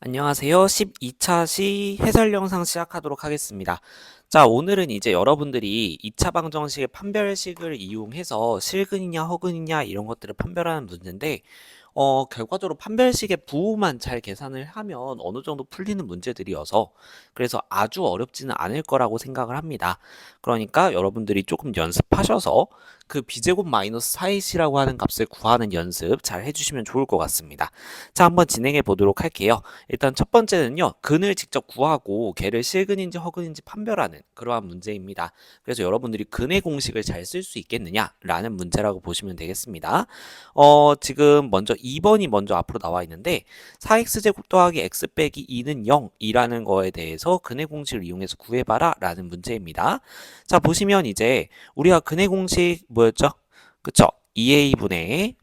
안녕하세요. 12차 시 해설 영상 시작하도록 하겠습니다. 자, 오늘은 이제 여러분들이 2차 방정식의 판별식을 이용해서 실근이냐 허근이냐 이런 것들을 판별하는 문제인데, 결과적으로 판별식의 부호만 잘 계산을 하면 어느 정도 풀리는 문제들이어서 그래서 아주 어렵지는 않을 거라고 생각을 합니다. 그러니까 여러분들이 조금 연습하셔서 그 b제곱 마이너스 4ac라고 하는 값을 구하는 연습 잘 해주시면 좋을 것 같습니다. 자, 한번 진행해 보도록 할게요. 일단 첫 번째는요, 근을 직접 구하고 걔를 실근인지 허근인지 판별하는 그러한 문제입니다. 그래서 여러분들이 근의 공식을 잘 쓸 수 있겠느냐라는 문제라고 보시면 되겠습니다. 지금 먼저 2번이 먼저 앞으로 나와 있는데 4x제곱 더하기 x 빼기 2는 0이라는 거에 대해서 근의 공식을 이용해서 구해봐라 라는 문제입니다. 자, 보시면 이제 우리가 근의 공식 뭐였죠? 그쵸? 2a분의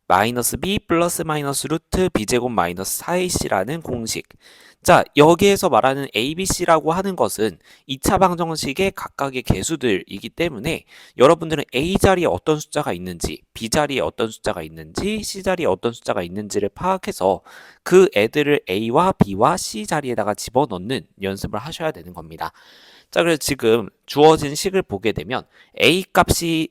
마이너스 b 플러스 마이너스 루트 b제곱 마이너스 4ac라는 공식. 자, 여기에서 말하는 ABC라고 하는 것은 2차 방정식의 각각의 개수들이기 때문에 여러분들은 A 자리에 어떤 숫자가 있는지, B 자리에 어떤 숫자가 있는지, C 자리에 어떤 숫자가 있는지를 파악해서 그 애들을 A와 B와 C 자리에다가 집어넣는 연습을 하셔야 되는 겁니다. 자, 그래서 지금 주어진 식을 보게 되면 A 값이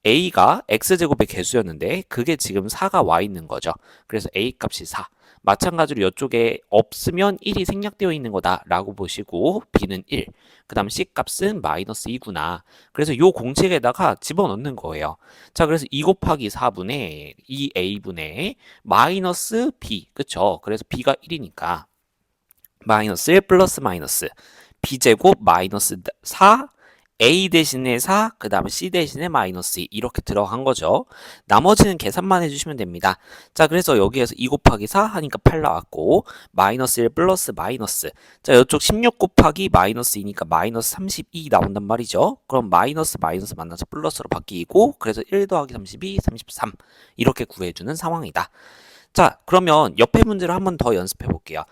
A가 X제곱의 개수였는데 그게 지금 4가 와 있는 거죠. 그래서 A 값이 4. 마찬가지로 이쪽에 없으면 1이 생략되어 있는 거다라고 보시고 B는 1. 그 다음 C 값은 마이너스 2구나. 그래서 이 공식에다가 집어넣는 거예요. 자, 그래서 2 곱하기 4분의 2A분의 마이너스 B. 그쵸? 그래서 B가 1이니까 마이너스 1 플러스 마이너스 b제곱 마이너스 4 a 대신에 4, 그 다음에 c 대신에 마이너스 2 이렇게 들어간 거죠. 나머지는 계산만 해주시면 됩니다. 자, 그래서 여기에서 2 곱하기 4 하니까 8 나왔고 마이너스 1 플러스 마이너스 자, 이쪽 16 곱하기 마이너스 2니까 마이너스 32 나온단 말이죠. 그럼 마이너스 마이너스 만나서 플러스로 바뀌고 그래서 1 더하기 32, 33 이렇게 구해주는 상황이다. 자, 그러면 옆에 문제를 한 번 더 연습해 볼게요.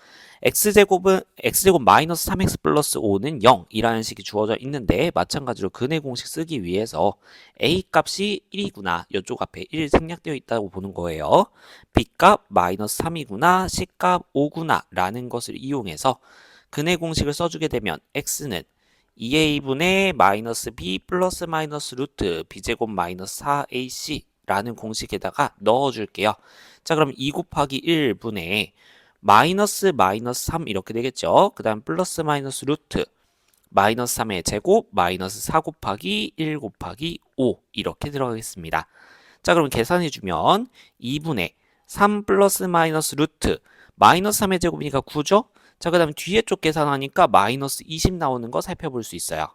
x제곱 마이너스 3x 플러스 5는 0이라는 식이 주어져 있는데 마찬가지로 근의 공식 쓰기 위해서 a 값이 1이구나. 이쪽 앞에 1 생략되어 있다고 보는 거예요. b 값 마이너스 3이구나. c 값 5구나. 라는 것을 이용해서 근의 공식을 써주게 되면 x는 2a분의 마이너스 b 플러스 마이너스 루트 b제곱 마이너스 4ac 라는 공식에다가 넣어줄게요. 자, 그럼 2 곱하기 1분의 마이너스 마이너스 3 이렇게 되겠죠. 그 다음 플러스 마이너스 루트 마이너스 3의 제곱 마이너스 4 곱하기 1 곱하기 5 이렇게 들어가겠습니다. 자, 그럼 계산해주면 2분의 3 플러스 마이너스 루트 마이너스 3의 제곱이니까 9죠? 자, 그 다음에 뒤에 쪽 계산하니까 마이너스 20 나오는 거 살펴볼 수 있어요.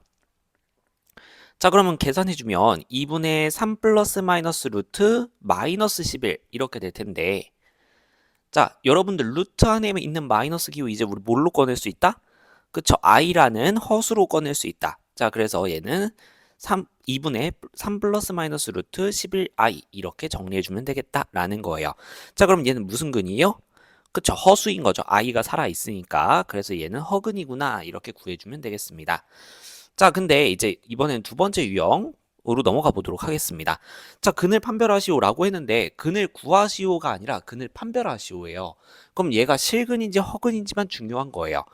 자, 그러면 계산해주면 2분의 3 플러스 마이너스 루트 마이너스 11 이렇게 될 텐데 자, 여러분들 루트 안에 있는 마이너스 기호 이제 우리 뭘로 꺼낼 수 있다? 그쵸? i라는 허수로 꺼낼 수 있다. 자, 그래서 얘는 2분의 3 플러스 마이너스 루트 11i 이렇게 정리해주면 되겠다라는 거예요. 자, 그럼 얘는 무슨 근이에요? 그쵸? 허수인 거죠. i가 살아있으니까. 그래서 얘는 허근이구나. 이렇게 구해주면 되겠습니다. 자, 근데 이제 이번엔 두 번째 유형으로 넘어가 보도록 하겠습니다. 자, 근을 판별하시오라고 했는데 근을 구하시오가 아니라 근을 판별하시오예요. 그럼 얘가 실근인지 허근인지만 중요한 거예요.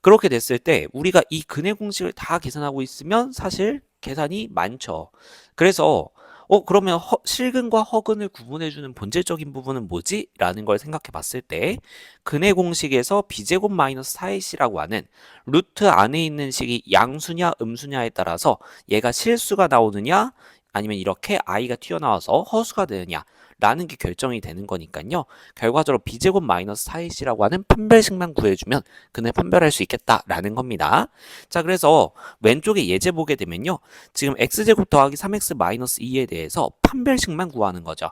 그렇게 됐을 때 우리가 이 근의 공식을 다 계산하고 있으면 사실 계산이 많죠. 그래서 그러면 실근과 허근을 구분해주는 본질적인 부분은 뭐지? 라는 걸 생각해 봤을 때 근의 공식에서 b제곱 마이너스 4ac라고 하는 루트 안에 있는 식이 양수냐 음수냐에 따라서 얘가 실수가 나오느냐 아니면 이렇게 i가 튀어나와서 허수가 되느냐 라는 게 결정이 되는 거니까요. 결과적으로 b제곱 마이너스 4ac라고 하는 판별식만 구해주면 근을 판별할 수 있겠다라는 겁니다. 자, 그래서 왼쪽에 예제 보게 되면요. 지금 x제곱 더하기 3x 마이너스 2에 대해서 판별식만 구하는 거죠.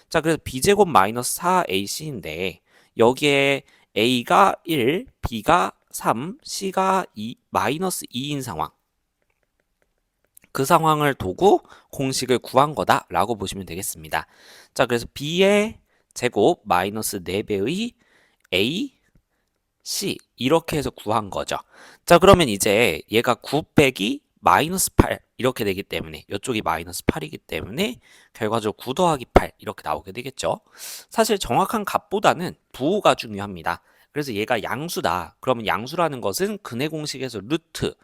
자, 그래서 b제곱 마이너스 4ac인데 여기에 a가 1, b가 3, c가 2, 마이너스 2인 상황. 그 상황을 두고 공식을 구한 거다라고 보시면 되겠습니다. 자, 그래서 b의 제곱 마이너스 4배의 a, c 이렇게 해서 구한 거죠. 자, 그러면 이제 얘가 9 빼기 마이너스 8 이렇게 되기 때문에 이쪽이 마이너스 8이기 때문에 결과적으로 9 더하기 8 이렇게 나오게 되겠죠. 사실 정확한 값보다는 부호가 중요합니다. 그래서 얘가 양수다. 그러면 양수라는 것은 근해 공식에서 루트,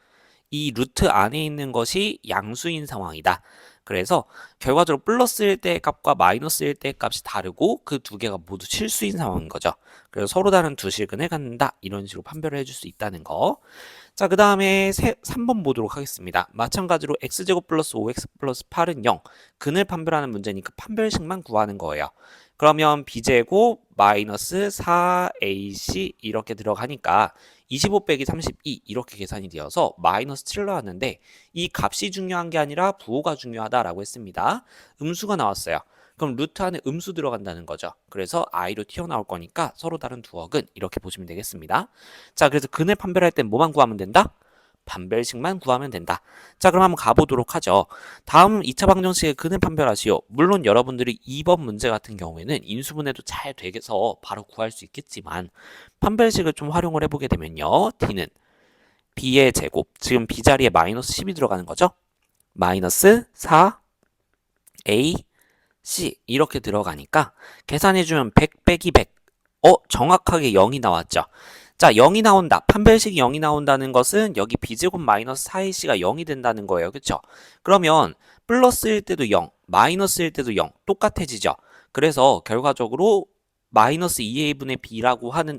이 루트 안에 있는 것이 양수인 상황이다. 그래서 결과적으로 플러스일 때의 값과 마이너스일 때의 값이 다르고 그 두 개가 모두 실수인 상황인 거죠. 그래서 서로 다른 두 실근을 갖는다. 이런 식으로 판별을 해줄 수 있다는 거. 자, 그 다음에 3번 보도록 하겠습니다. 마찬가지로 x제곱 플러스 5x 플러스 8은 0. 근을 판별하는 문제니까 판별식만 구하는 거예요. 그러면 b제곱 마이너스 4ac 이렇게 들어가니까 25 빼기 32 이렇게 계산이 되어서 마이너스 7 나왔는데 이 값이 중요한 게 아니라 부호가 중요하다라고 했습니다. 음수가 나왔어요. 그럼 루트 안에 음수 들어간다는 거죠. 그래서 i로 튀어나올 거니까 서로 다른 두억은 이렇게 보시면 되겠습니다. 자, 그래서 근을 판별할 땐 뭐만 구하면 된다? 판별식만 구하면 된다. 자, 그럼 한번 가보도록 하죠. 다음 2차 방정식의 근을 판별하시오. 물론 여러분들이 2번 문제 같은 경우에는 인수분해도 잘 돼서 바로 구할 수 있겠지만 판별식을 좀 활용을 해보게 되면요. d는 b의 제곱, 지금 b 자리에 마이너스 10이 들어가는 거죠. 마이너스 4a C 이렇게 들어가니까 계산해주면 100 빼기 100 정확하게 0이 나왔죠. 자, 0이 나온다. 판별식이 0이 나온다는 것은 여기 b제곱 마이너스 4ac가 0이 된다는 거예요. 그쵸? 그러면 플러스일 때도 0, 마이너스일 때도 0 똑같아지죠. 그래서 결과적으로 마이너스 2a분의 b라고 하는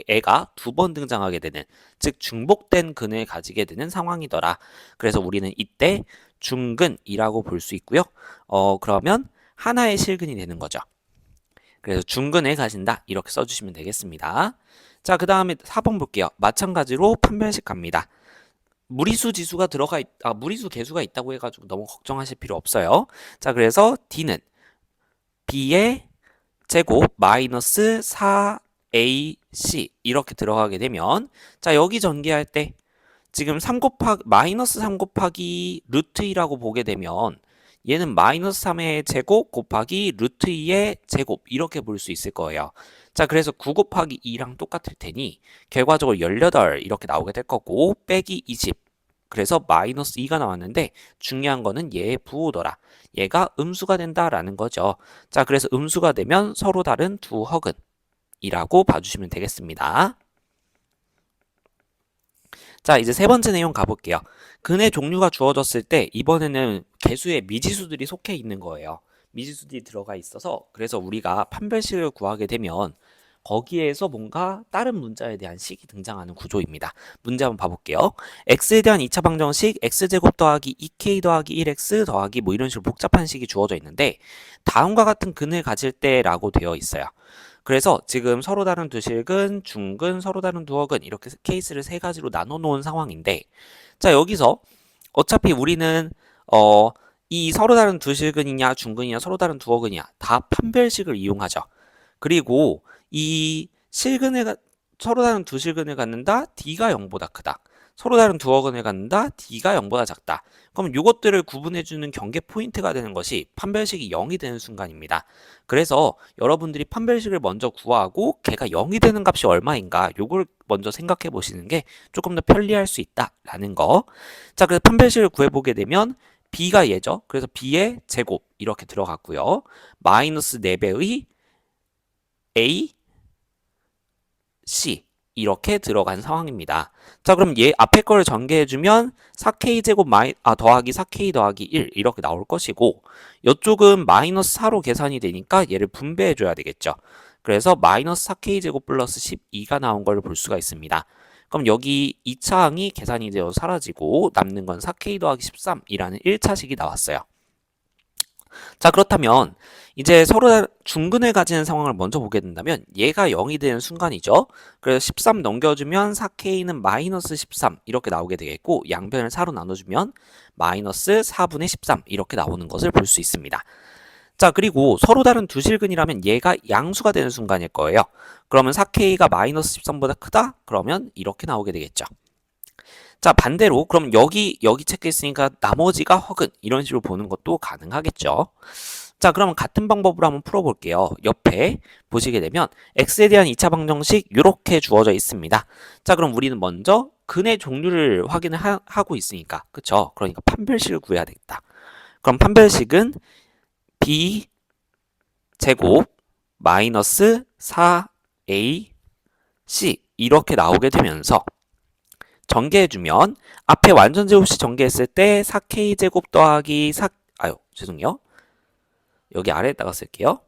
애가 두 번 등장하게 되는, 즉 중복된 근을 가지게 되는 상황이더라. 그래서 우리는 이때 중근이라고 볼 수 있고요. 그러면 하나의 실근이 되는 거죠. 그래서 중근을 가진다. 이렇게 써주시면 되겠습니다. 자, 그 다음에 4번 볼게요. 마찬가지로 판별식 갑니다. 무리수 지수가 무리수 개수가 있다고 해가지고 너무 걱정하실 필요 없어요. 자, 그래서 d는 b의 제곱 마이너스 4ac 이렇게 들어가게 되면, 자, 여기 전개할 때 지금 마이너스 3 곱하기 루트 2라고 보게 되면 얘는 마이너스 3의 제곱 곱하기 루트 2의 제곱 이렇게 볼 수 있을 거예요. 자, 그래서 9 곱하기 2랑 똑같을 테니 결과적으로 18 이렇게 나오게 될 거고 빼기 20. 그래서 마이너스 2가 나왔는데 중요한 거는 얘의 부호더라. 얘가 음수가 된다라는 거죠. 자, 그래서 음수가 되면 서로 다른 두 허근이라고 봐주시면 되겠습니다. 자, 이제 세 번째 내용 가볼게요. 근의 종류가 주어졌을 때 이번에는 개수에 미지수들이 속해 있는 거예요. 미지수들이 들어가 있어서 그래서 우리가 판별식을 구하게 되면 거기에서 뭔가 다른 문자에 대한 식이 등장하는 구조입니다. 문제 한번 봐볼게요. x에 대한 2차 방정식 x제곱 더하기 2k 더하기 1x 더하기 뭐 이런 식으로 복잡한 식이 주어져 있는데 다음과 같은 근을 가질 때라고 되어 있어요. 그래서 지금 서로 다른 두 실근, 중근, 서로 다른 두 허근 이렇게 케이스를 세 가지로 나눠 놓은 상황인데, 자, 여기서 어차피 우리는 이 서로 다른 두 실근이냐 중근이냐 서로 다른 두 허근이냐 다 판별식을 이용하죠. 그리고 이 서로 다른 두 실근을 갖는다 d가 0보다 크다. 서로 다른 두 허근을 갖는다 d가 0보다 작다. 그럼 이것들을 구분해주는 경계 포인트가 되는 것이 판별식이 0이 되는 순간입니다. 그래서 여러분들이 판별식을 먼저 구하고 걔가 0이 되는 값이 얼마인가 요걸 먼저 생각해 보시는 게 조금 더 편리할 수 있다라는 거. 자, 그래서 판별식을 구해보게 되면 b가 얘죠. 그래서 b의 제곱 이렇게 들어갔고요. 마이너스 4배의 a, c 이렇게 들어간 상황입니다. 자, 그럼 얘 앞에 거를 전개해주면 4k제곱 더하기 4k 더하기 1 이렇게 나올 것이고 이쪽은 마이너스 4로 계산이 되니까 얘를 분배해줘야 되겠죠. 그래서 마이너스 4k제곱 플러스 12가 나온 걸 볼 수가 있습니다. 그럼 여기 2차 항이 계산이 되어 사라지고 남는 건 4k 더하기 13이라는 1차식이 나왔어요. 자, 그렇다면 이제 서로 중근을 가지는 상황을 먼저 보게 된다면 얘가 0이 되는 순간이죠. 그래서 13 넘겨주면 4k는 마이너스 13 이렇게 나오게 되겠고 양변을 4로 나눠주면 마이너스 4분의 13 이렇게 나오는 것을 볼 수 있습니다. 자, 그리고 서로 다른 두 실근이라면 얘가 양수가 되는 순간일 거예요. 그러면 4k가 마이너스 13보다 크다? 그러면 이렇게 나오게 되겠죠. 자, 반대로 그럼 여기 체크했으니까 나머지가 허근 이런 식으로 보는 것도 가능하겠죠. 자, 그러면 같은 방법으로 한번 풀어볼게요. 옆에 보시게 되면 x에 대한 2차 방정식 이렇게 주어져 있습니다. 자, 그럼 우리는 먼저 근의 종류를 확인을 하고 있으니까. 그쵸? 그러니까 판별식을 구해야 되겠다. 그럼 판별식은 b 제곱 마이너스 4ac 이렇게 나오게 되면서 전개해주면 앞에 완전제곱식 전개했을 때 4k제곱 더하기 4 죄송해요. 여기 아래에다가 쓸게요.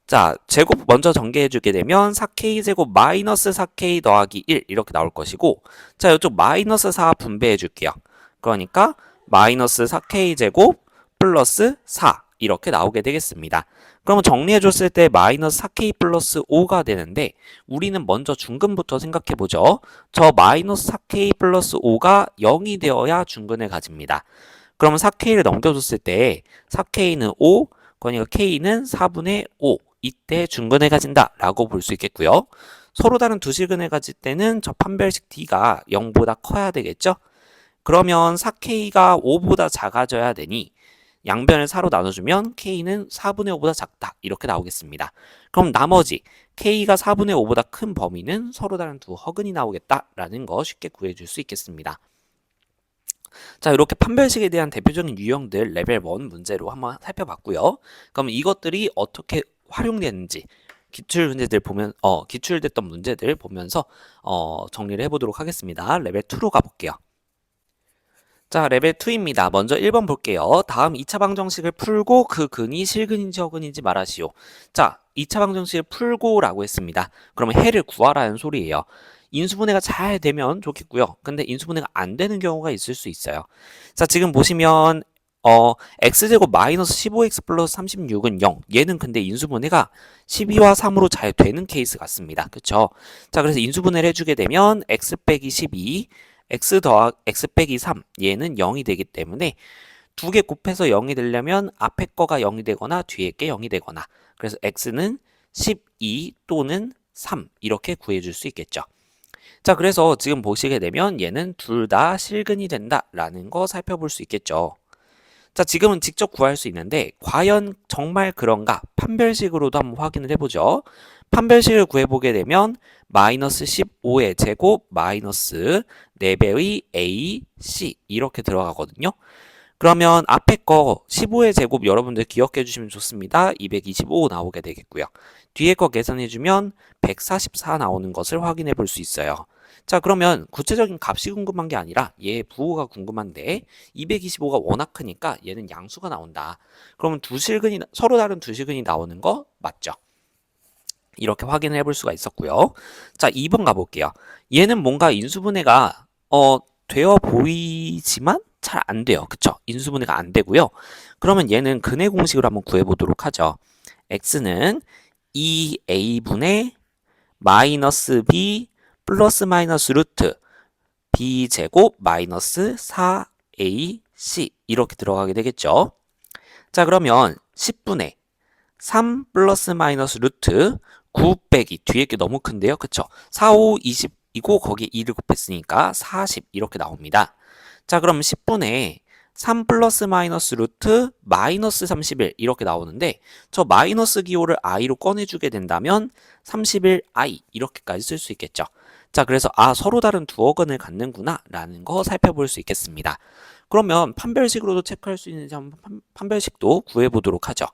자, 제곱 먼저 전개해주게 되면 4k제곱 마이너스 4k 더하기 1 이렇게 나올 것이고, 자, 이쪽 마이너스 4 분배해줄게요. 그러니까 마이너스 4k제곱 플러스 4 이렇게 나오게 되겠습니다. 그러면 정리해줬을 때 마이너스 4k 플러스 5가 되는데, 우리는 먼저 중근부터 생각해보죠. 저 마이너스 4k 플러스 5가 0이 되어야 중근을 가집니다. 그러면 4k를 넘겨줬을 때 4k는 5, 그러니까 k는 4분의 5 이때 중근을 가진다 라고 볼 수 있겠고요. 서로 다른 두 실근을 가질 때는 저 판별식 d가 0보다 커야 되겠죠. 그러면 4k가 5보다 작아져야 되니 양변을 4로 나눠주면 k는 4분의 5보다 작다 이렇게 나오겠습니다. 그럼 나머지 k가 4분의 5보다 큰 범위는 서로 다른 두 허근이 나오겠다라는 거 쉽게 구해줄 수 있겠습니다. 자, 이렇게 판별식에 대한 대표적인 유형들 레벨 1 문제로 한번 살펴봤고요. 그럼 이것들이 어떻게 활용되는지 기출됐던 문제들 보면서 정리를 해보도록 하겠습니다. 레벨 2로 가볼게요. 자, 레벨 2입니다. 먼저 1번 볼게요. 다음 2차 방정식을 풀고 그 근이 실근인지 허근인지 말하시오. 자, 2차 방정식을 풀고라고 했습니다. 그러면 해를 구하라는 소리예요. 인수분해가 잘 되면 좋겠고요. 근데 인수분해가 안 되는 경우가 있을 수 있어요. 자, 지금 보시면 x제곱 마이너스 15x 플러스 36은 0. 얘는 근데 인수분해가 12와 3으로 잘 되는 케이스 같습니다. 그쵸? 자, 그래서 인수분해를 해주게 되면 x 빼기 12, x 빼기 3 얘는 0이 되기 때문에 두 개 곱해서 0이 되려면 앞에 거가 0이 되거나 뒤에 게 0이 되거나 그래서 x는 12 또는 3 이렇게 구해줄 수 있겠죠. 자, 그래서 지금 보시게 되면 얘는 둘 다 실근이 된다라는 거 살펴볼 수 있겠죠. 자, 지금은 직접 구할 수 있는데 과연 정말 그런가? 판별식으로도 한번 확인을 해보죠. 판별식을 구해보게 되면 마이너스 15의 제곱 마이너스 4배의 a, c 이렇게 들어가거든요. 그러면 앞에 거 15의 제곱 여러분들 기억해 주시면 좋습니다. 225 나오게 되겠고요. 뒤에 거 계산해주면 144 나오는 것을 확인해 볼 수 있어요. 자, 그러면 구체적인 값이 궁금한 게 아니라 얘 부호가 궁금한데 225가 워낙 크니까 얘는 양수가 나온다. 그러면 서로 다른 두 실근이 나오는 거 맞죠? 이렇게 확인을 해볼 수가 있었고요. 자, 2번 가볼게요. 얘는 뭔가 인수분해가 되어 보이지만 잘 안 돼요. 그쵸? 인수분해가 안 되고요. 그러면 얘는 근의 공식으로 한번 구해보도록 하죠. x는 2a분의 마이너스 b 플러스 마이너스 루트 b 제곱 마이너스 4ac 이렇게 들어가게 되겠죠. 자, 그러면 10분의 3 플러스 마이너스 루트 9 빼기 뒤에 게 너무 큰데요. 그쵸? 4, 5, 20이고 거기에 2를 곱했으니까 40 이렇게 나옵니다. 자, 그럼 10분의 3 플러스 마이너스 루트 마이너스 31 이렇게 나오는데 저 마이너스 기호를 i로 꺼내주게 된다면 31i 이렇게까지 쓸 수 있겠죠. 자, 그래서 서로 다른 두 어근을 갖는구나 라는 거 살펴볼 수 있겠습니다. 그러면 판별식으로도 체크할 수 있는지 한번 판별식도 구해보도록 하죠.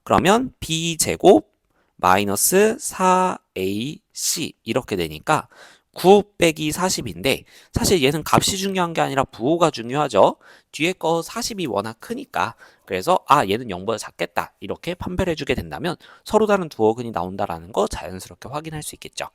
그러면 b제곱 마이너스 4ac 이렇게 되니까 9 빼기 40인데 사실 얘는 값이 중요한 게 아니라 부호가 중요하죠. 뒤에 거 40이 워낙 크니까 그래서 얘는 0보다 작겠다 이렇게 판별해 주게 된다면 서로 다른 두 어근이 나온다라는 거 자연스럽게 확인할 수 있겠죠.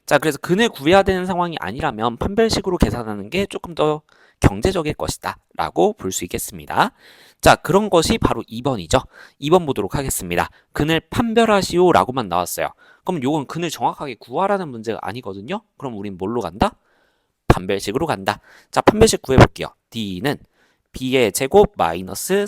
자, 그래서 근을 구해야 되는 상황이 아니라면 판별식으로 계산하는 게 조금 더 경제적일 것이다 라고 볼 수 있겠습니다. 자, 그런 것이 바로 2번이죠. 2번 보도록 하겠습니다. 근을 판별하시오 라고만 나왔어요. 그럼 요건 근을 정확하게 구하라는 문제가 아니거든요. 그럼 우린 뭘로 간다? 판별식으로 간다. 자, 판별식 구해볼게요. D는 B의 제곱 마이너스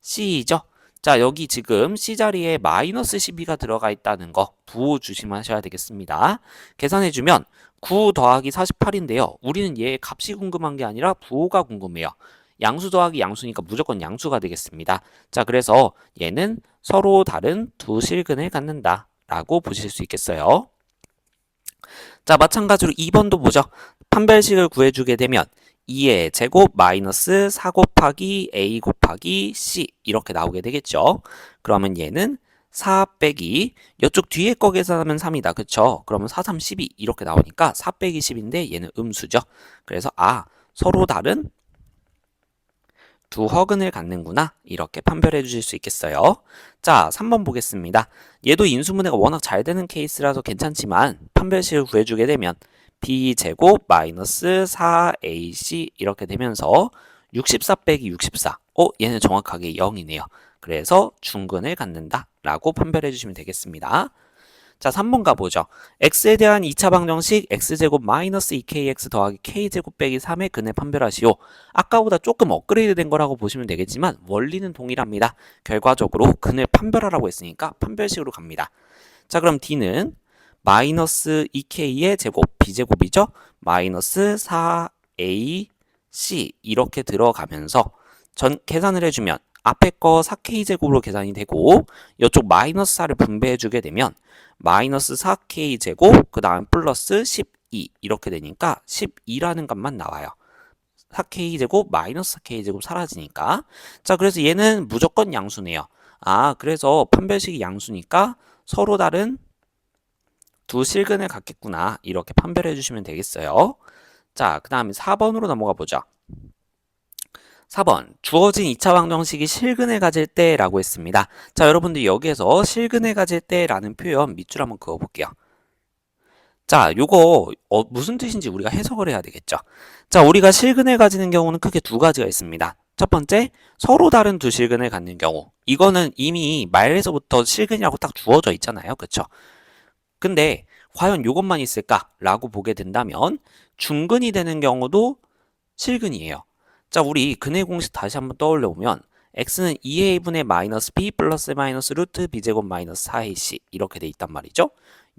4AC죠. 자, 여기 지금 C자리에 마이너스 12가 들어가 있다는 거 부호 조심하셔야 되겠습니다. 계산해주면 9 더하기 48인데요. 우리는 얘의 값이 궁금한 게 아니라 부호가 궁금해요. 양수 더하기 양수니까 무조건 양수가 되겠습니다. 자, 그래서 얘는 서로 다른 두 실근을 갖는다 라고 보실 수 있겠어요. 자, 마찬가지로 2번도 보죠. 판별식을 구해주게 되면 2의 제곱 마이너스 4 곱하기 a 곱하기 c 이렇게 나오게 되겠죠. 그러면 얘는 4 빼기 이쪽 뒤에 거 계산하면 3이다. 그쵸? 그러면 4, 3, 12 이렇게 나오니까 4 빼기 10인데 얘는 음수죠. 그래서 서로 다른 두 허근을 갖는구나 이렇게 판별해 주실 수 있겠어요. 자, 3번 보겠습니다. 얘도 인수분해가 워낙 잘 되는 케이스라서 괜찮지만 판별식을 구해주게 되면 b제곱 마이너스 4ac 이렇게 되면서 64 빼기 64 얘는 정확하게 0이네요. 그래서 중근을 갖는다 라고 판별해 주시면 되겠습니다. 자, 3번 가보죠. x에 대한 2차 방정식 x제곱 마이너스 2kx 더하기 k제곱 빼기 3의 근을 판별하시오. 아까보다 조금 업그레이드 된 거라고 보시면 되겠지만 원리는 동일합니다. 결과적으로 근을 판별하라고 했으니까 판별식으로 갑니다. 자, 그럼 d는 마이너스 2k의 제곱 b제곱이죠. 마이너스 4ac 이렇게 들어가면서 계산을 해주면 앞에 거 4k제곱으로 계산이 되고 이쪽 마이너스 4를 분배해주게 되면 마이너스 4k제곱 그 다음 플러스 12 이렇게 되니까 12라는 값만 나와요. 4k제곱 마이너스 4k제곱 사라지니까. 자, 그래서 얘는 무조건 양수네요. 그래서 판별식이 양수니까 서로 다른 두 실근을 갖겠구나 이렇게 판별해 주시면 되겠어요. 자, 그 다음에 4번으로 넘어가 보죠. 4번 주어진 2차 방정식이 실근을 가질 때 라고 했습니다. 자, 여러분들 여기에서 실근을 가질 때 라는 표현 밑줄 한번 그어볼게요. 자, 요거 무슨 뜻인지 우리가 해석을 해야 되겠죠. 자, 우리가 실근을 가지는 경우는 크게 두 가지가 있습니다. 첫 번째, 서로 다른 두 실근을 갖는 경우. 이거는 이미 말에서부터 실근이라고 딱 주어져 있잖아요. 그쵸? 근데 과연 요것만 있을까? 라고 보게 된다면 중근이 되는 경우도 실근이에요. 자, 우리 근의 공식 다시 한번 떠올려 보면 x는 2a분의 마이너스 b 플러스 마이너스 루트 b제곱 마이너스 4ac 이렇게 돼 있단 말이죠.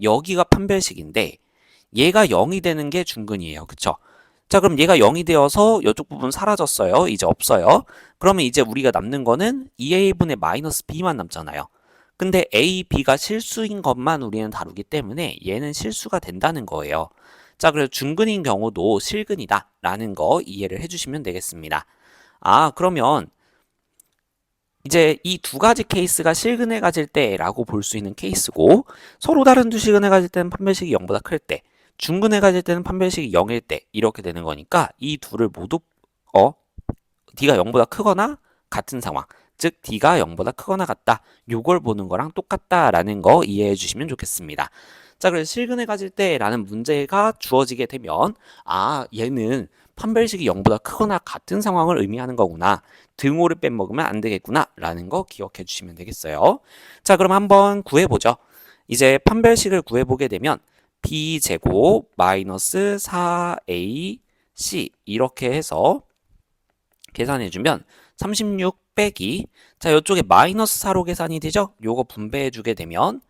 여기가 판별식인데 얘가 0이 되는 게 중근이에요. 그쵸? 자, 그럼 얘가 0이 되어서 이쪽 부분 사라졌어요. 이제 없어요. 그러면 이제 우리가 남는 거는 2a분의 마이너스 b만 남잖아요. 근데 a, b가 실수인 것만 우리는 다루기 때문에 얘는 실수가 된다는 거예요. 자, 그래서 중근인 경우도 실근이다 라는 거 이해를 해주시면 되겠습니다. 그러면 이제 이 두 가지 케이스가 실근을 가질 때라고 볼 수 있는 케이스고 서로 다른 두 실근을 가질 때는 판별식이 0보다 클 때, 중근을 가질 때는 판별식이 0일 때 이렇게 되는 거니까 이 둘을 모두 D가 0보다 크거나 같은 상황, 즉 D가 0보다 크거나 같다. 요걸 보는 거랑 똑같다라는 거 이해해 주시면 좋겠습니다. 자, 그래서 실근을 가질 때라는 문제가 주어지게 되면 얘는 판별식이 0보다 크거나 같은 상황을 의미하는 거구나. 등호를 빼먹으면 안 되겠구나 라는 거 기억해 주시면 되겠어요. 자, 그럼 한번 구해보죠. 이제 판별식을 구해보게 되면 b제곱 마이너스 4ac 이렇게 해서 계산해주면 36 빼기 자, 이쪽에 마이너스 4로 계산이 되죠? 요거 분배해주게 되면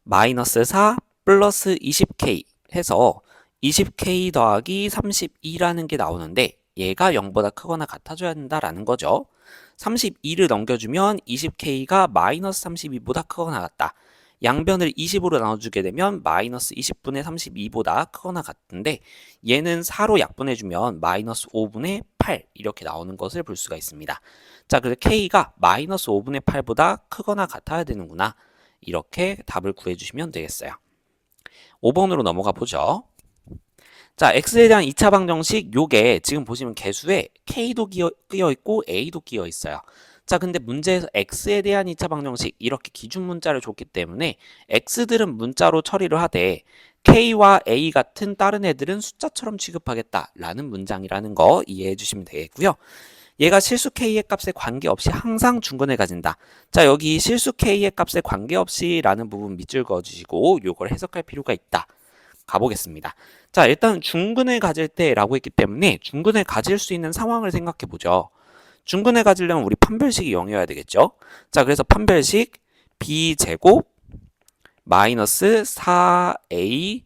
마이너스 4 플러스 20k 해서 20k 더하기 32라는 게 나오는데 얘가 0보다 크거나 같아줘야 된다라는 거죠. 32를 넘겨주면 20k가 마이너스 32보다 크거나 같다. 양변을 20으로 나눠주게 되면 마이너스 20분의 32보다 크거나 같은데 얘는 4로 약분해주면 마이너스 5분의 8 이렇게 나오는 것을 볼 수가 있습니다. 자, 그래서 k가 마이너스 5분의 8보다 크거나 같아야 되는구나. 이렇게 답을 구해주시면 되겠어요. 5번으로 넘어가 보죠. 자, x에 대한 2차 방정식 요게 지금 보시면 개수에 k도 끼어 있고 a도 끼어 있어요. 자, 근데 문제에서 x에 대한 2차 방정식 이렇게 기준 문자를 줬기 때문에 x들은 문자로 처리를 하되 k와 a 같은 다른 애들은 숫자처럼 취급하겠다라는 문장이라는 거 이해해 주시면 되겠고요. 얘가 실수 k의 값에 관계없이 항상 중근을 가진다. 자, 여기 실수 k의 값에 관계없이 라는 부분 밑줄 그어주시고 요걸 해석할 필요가 있다. 가보겠습니다. 자, 일단 중근을 가질 때라고 했기 때문에 중근을 가질 수 있는 상황을 생각해 보죠. 중근을 가지려면 우리 판별식이 0이어야 되겠죠. 자, 그래서 판별식 b제곱 마이너스 4ac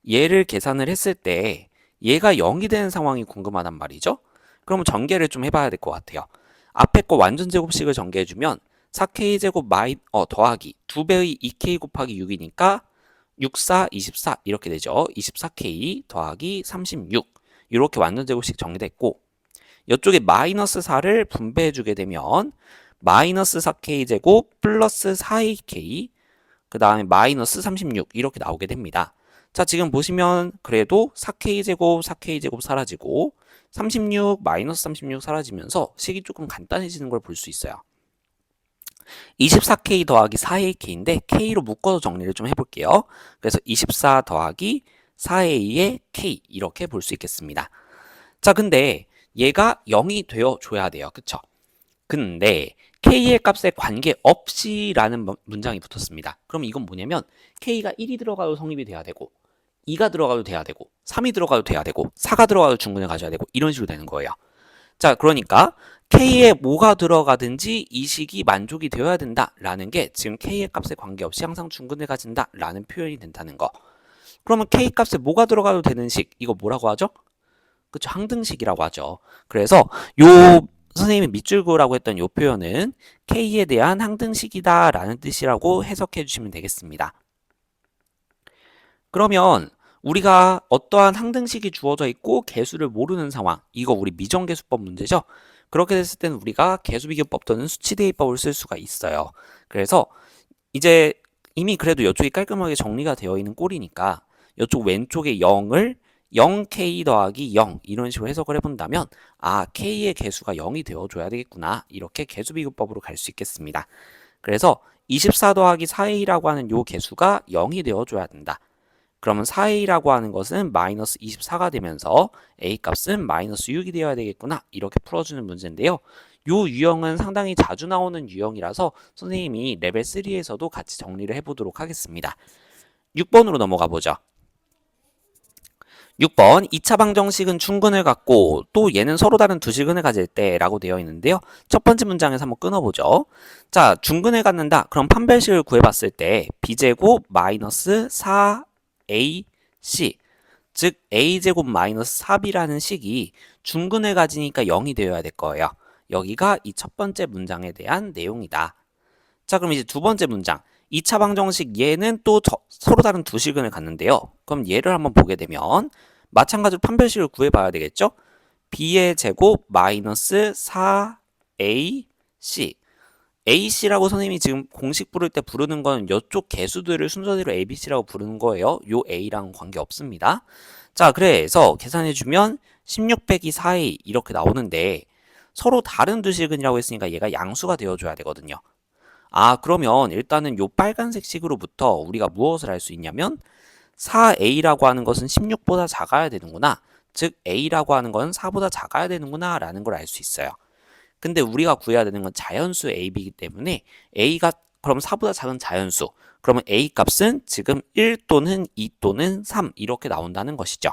얘를 계산을 했을 때 얘가 0이 되는 상황이 궁금하단 말이죠. 그러면 전개를 좀 해봐야 될 것 같아요. 앞에 거 완전 제곱식을 전개해주면 4k제곱 더하기 2배의 2k 곱하기 6이니까 64, 24 이렇게 되죠. 24K 더하기 36 이렇게 완전제곱식 정리됐고 이쪽에 마이너스 4를 분배해주게 되면 마이너스 4K 제곱 플러스 4AK 그 다음에 마이너스 36 이렇게 나오게 됩니다. 자, 지금 보시면 그래도 4K 제곱 4K 제곱 사라지고 36 마이너스 36 사라지면서 식이 조금 간단해지는 걸 볼 수 있어요. 24K 더하기 4AK인데 K로 묶어서 정리를 좀 해볼게요. 그래서 24 더하기 4A의 K 이렇게 볼 수 있겠습니다. 자, 근데 얘가 0이 되어줘야 돼요. 그쵸? 근데 K의 값에 관계없이 라는 문장이 붙었습니다. 그럼 이건 뭐냐면 K가 1이 들어가도 성립이 돼야 되고 2가 들어가도 돼야 되고 3이 들어가도 돼야 되고 4가 들어가도 중근을 가져야 되고 이런 식으로 되는 거예요. 자, 그러니까 K에 뭐가 들어가든지 이 식이 만족이 되어야 된다라는 게 지금 K의 값에 관계없이 항상 중근을 가진다라는 표현이 된다는 거. 그러면 K 값에 뭐가 들어가도 되는 식, 이거 뭐라고 하죠? 그쵸, 항등식이라고 하죠. 그래서 요 선생님이 밑줄 그으라고 했던 요 표현은 K에 대한 항등식이다라는 뜻이라고 해석해 주시면 되겠습니다. 그러면 우리가 어떠한 항등식이 주어져 있고 개수를 모르는 상황, 이거 우리 미정계수법 문제죠? 그렇게 됐을 때는 우리가 개수비교법 또는 수치대입법을 쓸 수가 있어요. 그래서 이제 이미 그래도 이쪽이 깔끔하게 정리가 되어 있는 꼴이니까 이쪽 왼쪽에 0을 0k 더하기 0 이런 식으로 해석을 해본다면 아, k의 개수가 0이 되어줘야 되겠구나, 이렇게 개수비교법으로 갈 수 있겠습니다. 그래서 24 더하기 4a라고 하는 요 개수가 0이 되어줘야 된다. 그러면 4a라고 하는 것은 마이너스 24가 되면서 a 값은 마이너스 6이 되어야 되겠구나, 이렇게 풀어주는 문제인데요. 요 유형은 상당히 자주 나오는 유형이라서 선생님이 레벨 3에서도 같이 정리를 해보도록 하겠습니다. 6번으로 넘어가 보죠. 6번 2차 방정식은 중근을 갖고 또 얘는 서로 다른 두 식근을 가질 때 라고 되어 있는데요. 첫 번째 문장에서 한번 끊어보죠. 자, 중근을 갖는다. 그럼 판별식을 구해봤을 때 b제곱 마이너스 4ac 즉 a제곱 마이너스 4b라는 식이 중근을 가지니까 0이 되어야 될 거예요. 여기가 이 첫 번째 문장에 대한 내용이다. 자, 그럼 이제 두 번째 문장 2차 방정식 얘는 또 서로 다른 두 식근을 갖는데요. 그럼 얘를 한번 보게 되면 마찬가지로 판별식을 구해봐야 되겠죠? b의 제곱 마이너스 4ac ac라고 선생님이 지금 공식 부를 때 부르는 건 이쪽 개수들을 순서대로 abc라고 부르는 거예요. 요 a랑 관계없습니다. 자, 그래서 계산해주면 16 빼기 4a 이렇게 나오는데 서로 다른 두 식근이라고 했으니까 얘가 양수가 되어줘야 되거든요. 아, 그러면 일단은 요 빨간색 식으로부터 우리가 무엇을 알 수 있냐면 4a라고 하는 것은 16보다 작아야 되는구나. 즉 a라고 하는 건 4보다 작아야 되는구나 라는 걸 알 수 있어요. 근데 우리가 구해야 되는 건 자연수 ab이기 때문에 a가 그럼 4보다 작은 자연수, 그러면 a 값은 지금 1 또는 2 또는 3 이렇게 나온다는 것이죠.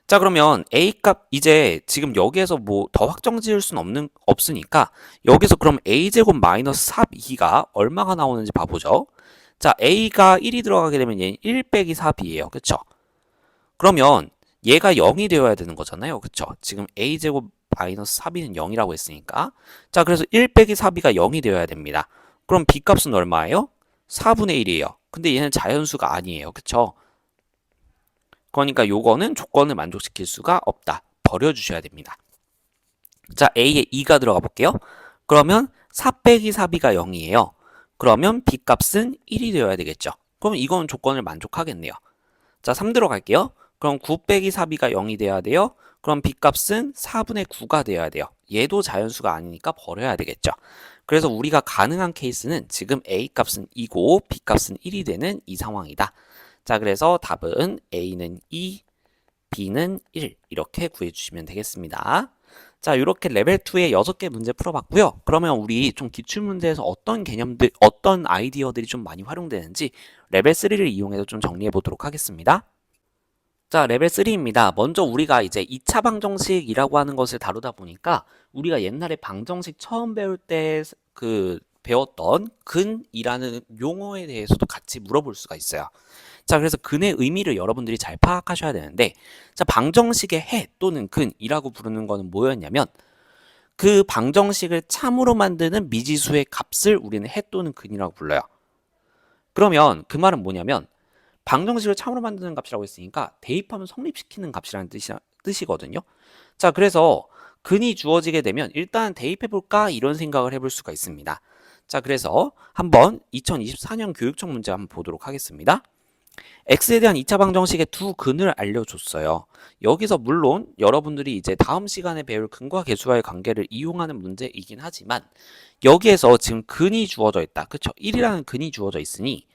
자, 그러면 a 값 이제 지금 여기에서 뭐 더 확정 지을 수는 없으니까 여기서 그럼 a제곱 마이너스 4b가 얼마가 나오는지 봐보죠. 자, a가 1이 들어가게 되면 얘는 1 빼기 4b예요. 그쵸? 그러면 얘가 0이 되어야 되는 거잖아요. 그쵸? 지금 a제곱 마이너스 4b는 0이라고 했으니까. 자, 그래서 1 빼기 4b가 0이 되어야 됩니다. 그럼 b 값은 얼마예요? 4분의 1이에요. 근데 얘는 자연수가 아니에요. 그쵸? 그러니까 요거는 조건을 만족시킬 수가 없다. 버려주셔야 됩니다. 자, a에 2가 들어가 볼게요. 그러면 4 빼기 4b가 0이에요. 그러면 b 값은 1이 되어야 되겠죠. 그럼 이건 조건을 만족하겠네요. 자, 3 들어갈게요. 그럼 9 빼기 4b가 0이 돼야 돼요. 그럼 b 값은 4분의 9가 돼야 돼요. 얘도 자연수가 아니니까 버려야 되겠죠. 그래서 우리가 가능한 케이스는 지금 a 값은 2고 b 값은 1이 되는 이 상황이다. 자, 그래서 답은 a는 2, b는 1 이렇게 구해주시면 되겠습니다. 자, 이렇게 레벨 2의 6개 문제 풀어봤고요. 그러면 우리 좀 기출문제에서 어떤 개념들, 어떤 아이디어들이 좀 많이 활용되는지 레벨 3를 이용해서 좀 정리해 보도록 하겠습니다. 자, 레벨 3입니다. 먼저 우리가 이제 2차 방정식이라고 하는 것을 다루다 보니까 우리가 옛날에 방정식 처음 배울 때 배웠던 근이라는 용어에 대해서도 같이 물어볼 수가 있어요. 자, 그래서 근의 의미를 여러분들이 잘 파악하셔야 되는데, 자, 방정식의 해 또는 근이라고 부르는 거는 뭐였냐면 그 방정식을 참으로 만드는 미지수의 값을 우리는 해 또는 근이라고 불러요. 그러면 그 말은 뭐냐면 방정식을 참으로 만드는 값이라고 했으니까 대입하면 성립시키는 값이라는 뜻이거든요. 자, 그래서 근이 주어지게 되면 일단 대입해볼까 이런 생각을 해볼 수가 있습니다. 자, 그래서 한번 2024년 교육청 문제 한번 보도록 하겠습니다. x에 대한 2차 방정식의 두 근을 알려줬어요. 여기서 물론 여러분들이 이제 다음 시간에 배울 근과 계수와의 관계를 이용하는 문제이긴 하지만 여기에서 지금 근이 주어져 있다. 그쵸? 1이라는 근이 주어져 있으니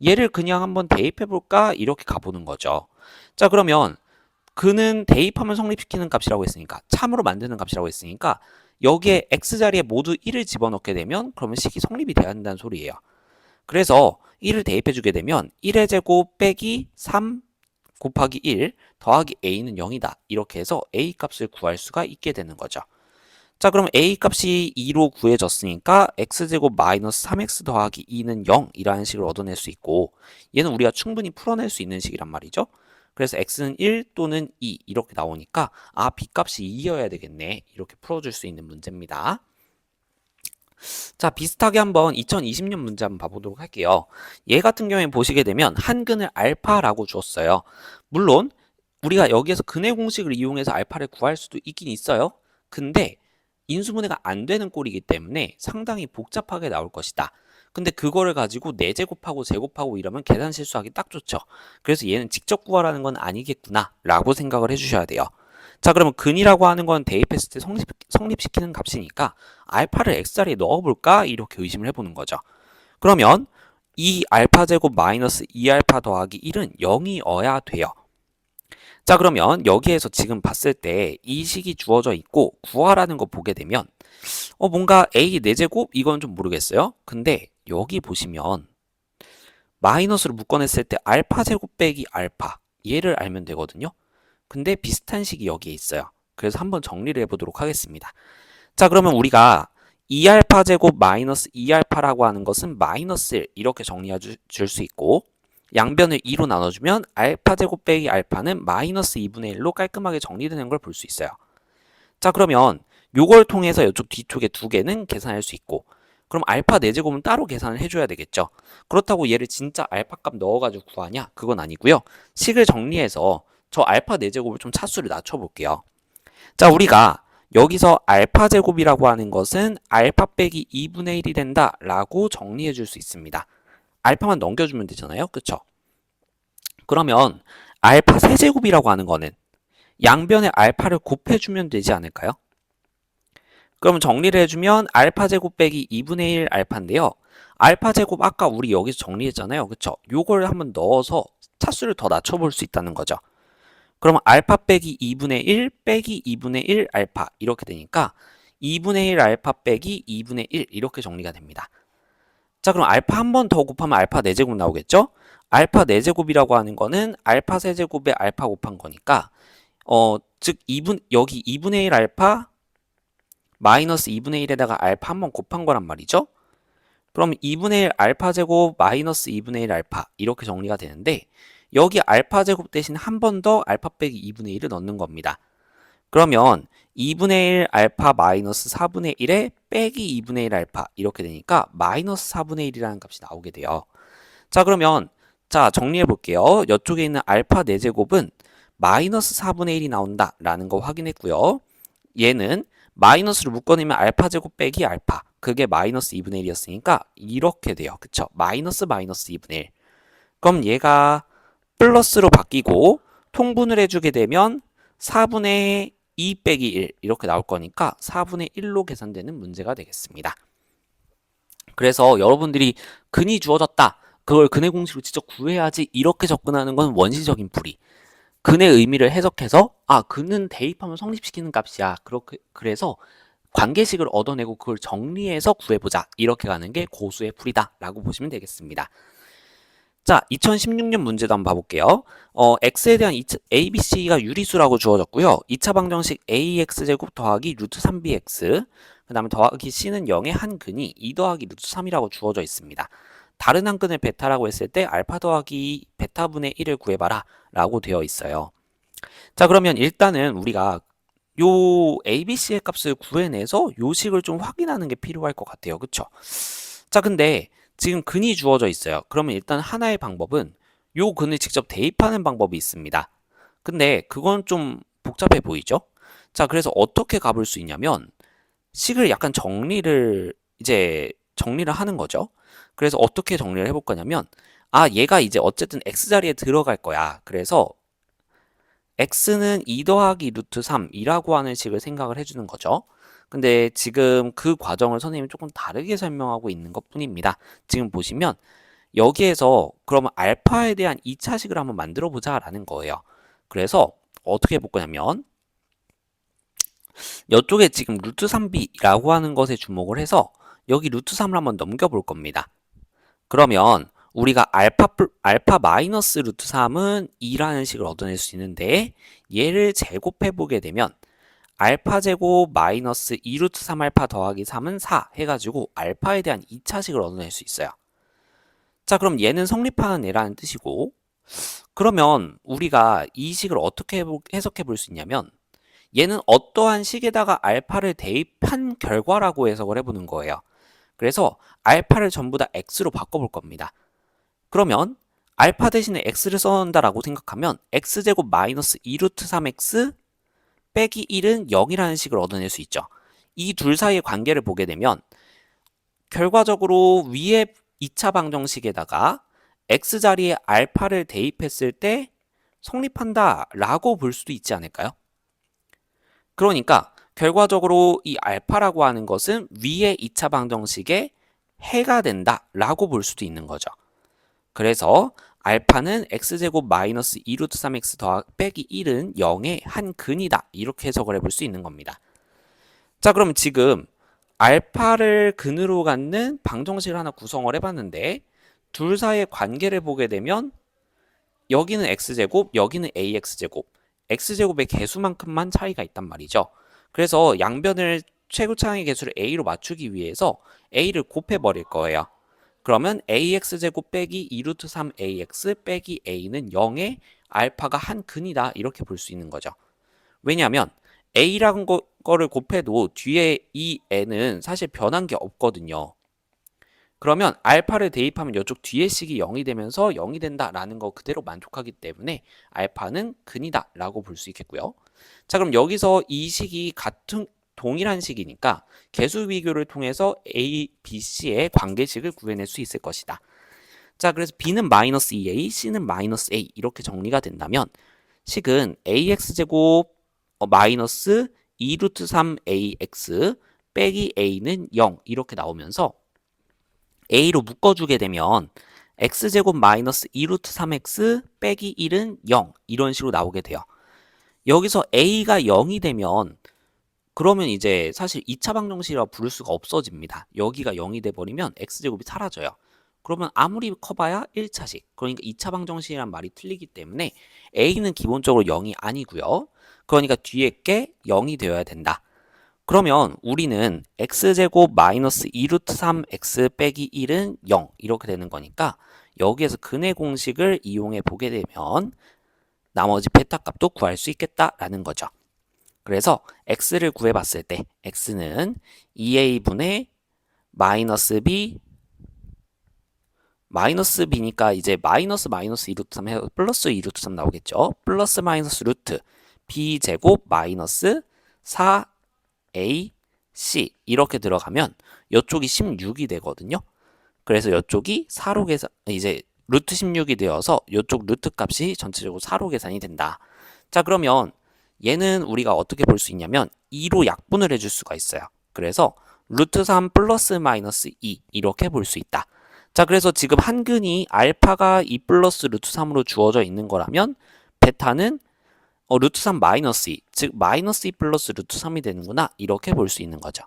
얘를 그냥 한번 대입해볼까 이렇게 가보는 거죠. 자, 그러면 근은 대입하면 성립시키는 값이라고 했으니까 참으로 만드는 값이라고 했으니까 여기에 x자리에 모두 1을 집어넣게 되면 그러면 식이 성립이 돼야 한다는 소리예요. 그래서 1을 대입해주게 되면 1의 제곱 빼기 3 곱하기 1 더하기 a는 0이다. 이렇게 해서 a 값을 구할 수가 있게 되는 거죠. 자, 그럼 a 값이 2로 구해졌으니까 x제곱 마이너스 3x 더하기 2는 0이라는 식을 얻어낼 수 있고 얘는 우리가 충분히 풀어낼 수 있는 식이란 말이죠. 그래서 x는 1 또는 2 이렇게 나오니까 아, b 값이 2여야 되겠네. 이렇게 풀어줄 수 있는 문제입니다. 자, 비슷하게 한번 2020년 문제 한번 봐보도록 할게요. 얘 같은 경우에 보시게 되면 한 근을 알파라고 주었어요. 물론 우리가 여기에서 근의 공식을 이용해서 알파를 구할 수도 있긴 있어요. 근데 인수분해가 안 되는 꼴이기 때문에 상당히 복잡하게 나올 것이다. 근데 그거를 가지고 4제곱하고 제곱하고 이러면 계산 실수하기 딱 좋죠. 그래서 얘는 직접 구하라는 건 아니겠구나 라고 생각을 해주셔야 돼요. 자, 그러면 근이라고 하는 건 대입했을 때 성립시키는 값이니까 알파를 x자리에 넣어볼까? 이렇게 의심을 해보는 거죠. 그러면 이 알파 제곱 마이너스 2알파 더하기 1은 0이어야 돼요. 자, 그러면 여기에서 지금 봤을 때 이 식이 주어져 있고 구하라는 거 보게 되면 뭔가 a 4제곱? 이건 좀 모르겠어요. 근데 여기 보시면 마이너스로 묶어냈을 때 알파 제곱 빼기 알파 얘를 알면 되거든요. 근데 비슷한 식이 여기에 있어요. 그래서 한번 정리를 해보도록 하겠습니다. 자, 그러면 우리가 2알파 제곱 마이너스 2알파라고 하는 것은 마이너스 1 이렇게 정리해 줄 수 있고 양변을 2로 나눠주면 알파 제곱 빼기 알파는 마이너스 2분의 1로 깔끔하게 정리되는 걸 볼 수 있어요. 자, 그러면 요걸 통해서 이쪽 뒤쪽에 두 개는 계산할 수 있고 그럼 알파 4제곱은 따로 계산을 해줘야 되겠죠. 그렇다고 얘를 진짜 알파 값 넣어가지고 구하냐? 그건 아니고요. 식을 정리해서 저 알파 4제곱을 좀 차수를 낮춰볼게요. 자, 우리가 여기서 알파 제곱이라고 하는 것은 알파 빼기 2분의 1이 된다 라고 정리해 줄 수 있습니다. 알파만 넘겨주면 되잖아요. 그쵸? 그러면 알파 세제곱이라고 하는 거는 양변에 알파를 곱해주면 되지 않을까요? 그럼 정리를 해주면 알파 제곱 빼기 2분의 1 알파인데요. 알파 제곱 아까 우리 여기서 정리했잖아요. 그쵸? 요걸 한번 넣어서 차수를 더 낮춰볼 수 있다는 거죠. 그러면 알파 빼기 2분의 1 빼기 2분의 1 알파 이렇게 되니까 2분의 1 알파 빼기 2분의 1 이렇게 정리가 됩니다. 자, 그럼 알파 한 번 더 곱하면 알파 4제곱 나오겠죠? 알파 4제곱이라고 하는 거는 알파 세제곱에 알파 곱한 거니까 즉 여기 2분의 1 알파 마이너스 2분의 1에다가 알파 한 번 곱한 거란 말이죠. 그럼 2분의 1 알파 제곱 마이너스 2분의 1 알파 이렇게 정리가 되는데 여기 알파 제곱 대신 한 번 더 알파 빼기 2분의 1을 넣는 겁니다. 그러면 2분의 1 알파 마이너스 4분의 1에 빼기 2분의 1 알파 이렇게 되니까 마이너스 4분의 1이라는 값이 나오게 돼요. 자, 그러면 자 정리해 볼게요. 이쪽에 있는 알파 4제곱은 마이너스 4분의 1이 나온다 라는 거 확인했고요. 얘는 마이너스를 묶어내면 알파 제곱 빼기 알파 그게 마이너스 2분의 1이었으니까 이렇게 돼요. 그쵸? 마이너스 마이너스 2분의 1 그럼 얘가 플러스로 바뀌고 통분을 해주게 되면 4분의 2 빼기 1 이렇게 나올 거니까 4분의 1로 계산되는 문제가 되겠습니다. 그래서 여러분들이 근이 주어졌다. 그걸 근의 공식으로 직접 구해야지 이렇게 접근하는 건 원시적인 풀이. 근의 의미를 해석해서 근은 대입하면 성립시키는 값이야. 그래서 관계식을 얻어내고 그걸 정리해서 구해보자. 이렇게 가는 게 고수의 풀이다 라고 보시면 되겠습니다. 자, 2016년 문제도 한번 봐볼게요. x에 대한 abc가 유리수라고 주어졌고요. 2차 방정식 ax제곱 더하기 루트 3bx 그 다음에 더하기 c는 0의 한 근이 2 더하기 루트 3이라고 주어져 있습니다. 다른 한 근을 베타라고 했을 때 알파 더하기 베타분의 1을 구해봐라 라고 되어 있어요. 자, 그러면 일단은 우리가 요 ABC의 값을 구해내서 요 식을 좀 확인하는 게 필요할 것 같아요. 그쵸? 자, 근데 지금 근이 주어져 있어요. 그러면 일단 하나의 방법은 요 근을 직접 대입하는 방법이 있습니다. 근데 그건 좀 복잡해 보이죠? 자, 그래서 어떻게 가볼 수 있냐면 식을 약간 정리를 하는 거죠. 그래서 어떻게 정리를 해볼 거냐면 얘가 이제 어쨌든 x 자리에 들어갈 거야. 그래서 x는 2 더하기 루트 3이라고 하는 식을 생각을 해주는 거죠. 근데 지금 그 과정을 선생님이 조금 다르게 설명하고 있는 것 뿐입니다. 지금 보시면 여기에서 그러면 알파에 대한 2차식을 한번 만들어 보자 라는 거예요. 그래서 어떻게 해볼 거냐면 이쪽에 지금 루트 3b라고 하는 것에 주목을 해서 여기 루트 3을 한번 넘겨볼 겁니다. 그러면 우리가 알파 마이너스 루트 3은 2라는 식을 얻어낼 수 있는데 얘를 제곱해 보게 되면 알파 제곱 마이너스 2 루트 3 알파 더하기 3은 4 해가지고 알파에 대한 2차식을 얻어낼 수 있어요. 자, 그럼 얘는 성립하는 애라는 뜻이고, 그러면 우리가 이 식을 어떻게 해석해 볼 수 있냐면 얘는 어떠한 식에다가 알파를 대입한 결과라고 해석을 해보는 거예요. 그래서 알파를 전부 다 x로 바꿔볼 겁니다. 그러면 알파 대신에 x를 써온다라고 생각하면 x제곱 마이너스 2 루트 3x 빼기 1은 0이라는 식을 얻어낼 수 있죠. 이 둘 사이의 관계를 보게 되면 결과적으로 위에 2차 방정식에다가 x 자리에 알파를 대입했을 때 성립한다라고 볼 수도 있지 않을까요? 그러니까 결과적으로 이 알파라고 하는 것은 위의 2차 방정식의 해가 된다라고 볼 수도 있는 거죠. 그래서 알파는 x제곱 마이너스 2 루트 3x 더하기 빼기 1은 0의 한 근이다. 이렇게 해석을 해볼 수 있는 겁니다. 자, 그럼 지금 알파를 근으로 갖는 방정식을 하나 구성을 해봤는데 둘 사이의 관계를 보게 되면 여기는 x제곱, 여기는 ax제곱, x제곱의 개수만큼만 차이가 있단 말이죠. 그래서 양변을 최고차항의 개수를 a로 맞추기 위해서 a를 곱해버릴 거예요. 그러면 ax제곱 빼기 2루트 3ax 빼기 a는 0의 알파가 한 근이다 이렇게 볼 수 있는 거죠. 왜냐하면 a라는 거를 곱해도 뒤에 이 n은 사실 변한 게 없거든요. 그러면 알파를 대입하면 이쪽 뒤에 식이 0이 되면서 0이 된다라는 거 그대로 만족하기 때문에 알파는 근이다 라고 볼 수 있겠고요. 자, 그럼 여기서 이 식이 동일한 식이니까 개수 비교를 통해서 A, B, C의 관계식을 구해낼 수 있을 것이다. 자, 그래서 B는 마이너스 2A, C는 마이너스 A 이렇게 정리가 된다면 식은 AX제곱 마이너스 2 루트 3AX 빼기 A는 0 이렇게 나오면서 A로 묶어주게 되면 X제곱 마이너스 2 루트 3X 빼기 1은 0 이런 식으로 나오게 돼요. 여기서 A가 0이 되면 그러면 이제 사실 2차 방정식이라 부를 수가 없어집니다. 여기가 0이 돼버리면 x제곱이 사라져요. 그러면 아무리 커봐야 1차식. 그러니까 2차 방정식이란 말이 틀리기 때문에 a는 기본적으로 0이 아니고요. 그러니까 뒤에 게 0이 되어야 된다. 그러면 우리는 x제곱 마이너스 2 루트 3x 빼기 1은 0 이렇게 되는 거니까 여기에서 근의 공식을 이용해 보게 되면 나머지 베타 값도 구할 수 있겠다라는 거죠. 그래서 x를 구해봤을 때 x는 2a분의 마이너스 b 마이너스 b니까 이제 마이너스 2 루트 3 해서 플러스 2 루트 3 나오겠죠. 플러스 마이너스 루트 b 제곱 마이너스 4ac 이렇게 들어가면 이쪽이 16이 되거든요. 그래서 이쪽이 4로 계산 이제 루트 16이 되어서 이쪽 루트 값이 전체적으로 4로 계산이 된다. 자, 그러면 얘는 우리가 어떻게 볼 수 있냐면 2로 약분을 해줄 수가 있어요. 그래서 루트 3 플러스 마이너스 2 이렇게 볼 수 있다. 자, 그래서 지금 한근이 알파가 2 플러스 루트 3으로 주어져 있는 거라면 베타는 루트 3 마이너스 2, 즉 마이너스 2 플러스 루트 3이 되는구나 이렇게 볼 수 있는 거죠.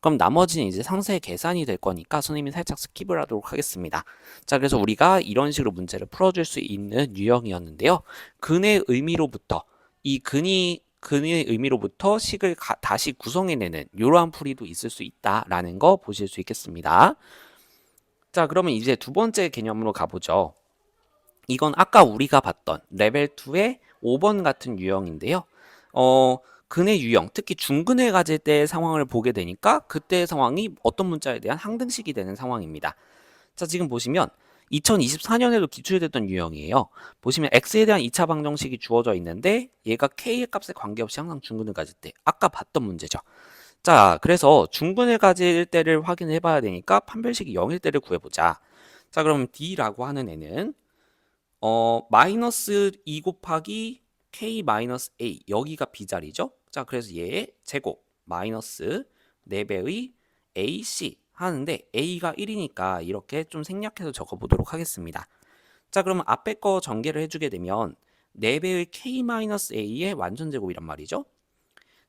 그럼 나머지는 이제 상세 계산이 될 거니까 선생님이 살짝 스킵을 하도록 하겠습니다. 자, 그래서 우리가 이런 식으로 문제를 풀어줄 수 있는 유형이었는데요. 근의 의미로부터 이 근의 의미로부터 식을 다시 구성해내는 이러한 풀이도 있을 수 있다라는 거 보실 수 있겠습니다. 자, 그러면 이제 두 번째 개념으로 가보죠. 이건 아까 우리가 봤던 레벨 2의 5번 같은 유형인데요. 근의 유형, 특히 중근을 가질 때의 상황을 보게 되니까 그때의 상황이 어떤 문자에 대한 항등식이 되는 상황입니다. 자, 지금 보시면 2024년에도 기출됐던 유형이에요. 보시면 x에 대한 2차 방정식이 주어져 있는데 얘가 k의 값에 관계없이 항상 중근을 가질 때 아까 봤던 문제죠. 자, 그래서 중근을 가질 때를 확인해 봐야 되니까 판별식이 0일 때를 구해보자. 자, 그럼 d라고 하는 애는 마이너스 2 곱하기 k 마이너스 a 여기가 b자리죠. 자, 그래서 얘의 제곱 마이너스 4배의 ac 하는데 a가 1이니까 이렇게 좀 생략해서 적어보도록 하겠습니다. 자, 그러면 앞에 거 전개를 해주게 되면 4배의 k 마이너스 a의 완전제곱이란 말이죠.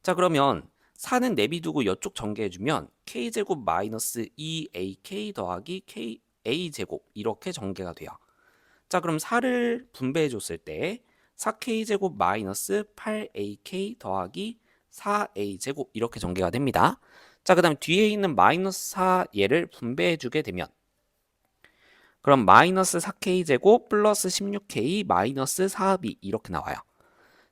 자, 그러면 4는 내비두고 이쪽 전개해주면 k제곱 마이너스 2ak 더하기 a제곱 이렇게 전개가 돼요. 자, 그럼 4를 분배해 줬을 때 4k제곱 마이너스 8ak 더하기 4a제곱 이렇게 전개가 됩니다. 자, 그 다음에 뒤에 있는 마이너스 4 얘를 분배해 주게 되면 그럼 마이너스 4k제곱 플러스 16k 마이너스 4b 이렇게 나와요.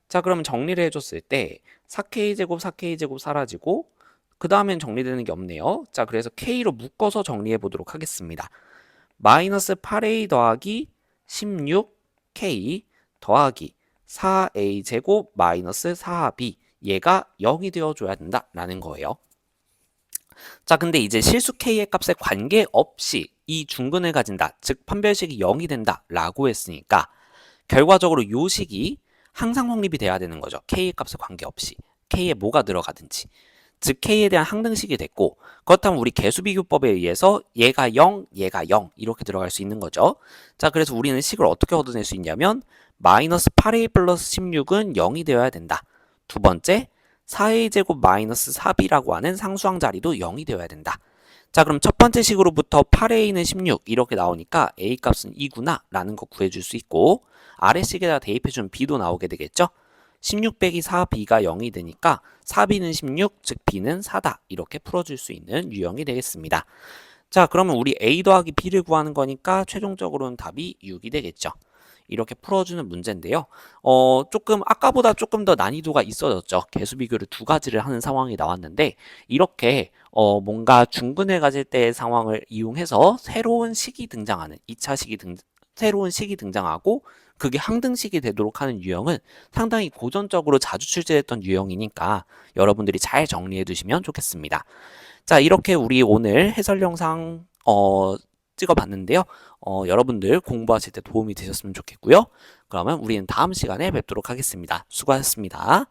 자, 그러면 정리를 해줬을 때 4k제곱 4k제곱 사라지고 그 다음엔 정리되는 게 없네요. 자, 그래서 k로 묶어서 정리해 보도록 하겠습니다. 마이너스 8a 더하기 16k 더하기 4a 제곱 마이너스 4b 얘가 0이 되어줘야 된다라는 거예요. 자, 근데 이제 실수 k의 값에 관계없이 이 중근을 가진다, 즉 판별식이 0이 된다라고 했으니까 결과적으로 요 식이 항상 성립이 돼야 되는 거죠. k의 값에 관계없이 k에 뭐가 들어가든지. 즉 k에 대한 항등식이 됐고 그렇다면 우리 개수비교법에 의해서 얘가 0, 얘가 0 이렇게 들어갈 수 있는 거죠. 자, 그래서 우리는 식을 어떻게 얻어낼 수 있냐면 마이너스 8a 플러스 16은 0이 되어야 된다. 두 번째 4a 제곱 마이너스 4b라고 하는 상수항 자리도 0이 되어야 된다. 자, 그럼 첫 번째 식으로부터 8a는 16 이렇게 나오니까 a 값은 2구나 라는 거 구해줄 수 있고 아래식에다 대입해주면 b도 나오게 되겠죠. 16 빼기 4b가 0이 되니까 4b는 16, 즉 b는 4다. 이렇게 풀어줄 수 있는 유형이 되겠습니다. 자, 그러면 우리 a 더하기 b를 구하는 거니까 최종적으로는 답이 6이 되겠죠. 이렇게 풀어주는 문제인데요. 조금 아까보다 조금 더 난이도가 있어졌죠. 개수 비교를 두 가지를 하는 상황이 나왔는데 이렇게 뭔가 중근을 가질 때의 상황을 이용해서 새로운 식이 등장하는 2차 식이 새로운 식이 등장하고 그게 항등식이 되도록 하는 유형은 상당히 고전적으로 자주 출제됐던 유형이니까 여러분들이 잘 정리해 두시면 좋겠습니다. 자, 이렇게 우리 오늘 해설 영상 찍어봤는데요. 여러분들 공부하실 때 도움이 되셨으면 좋겠고요. 그러면 우리는 다음 시간에 뵙도록 하겠습니다. 수고하셨습니다.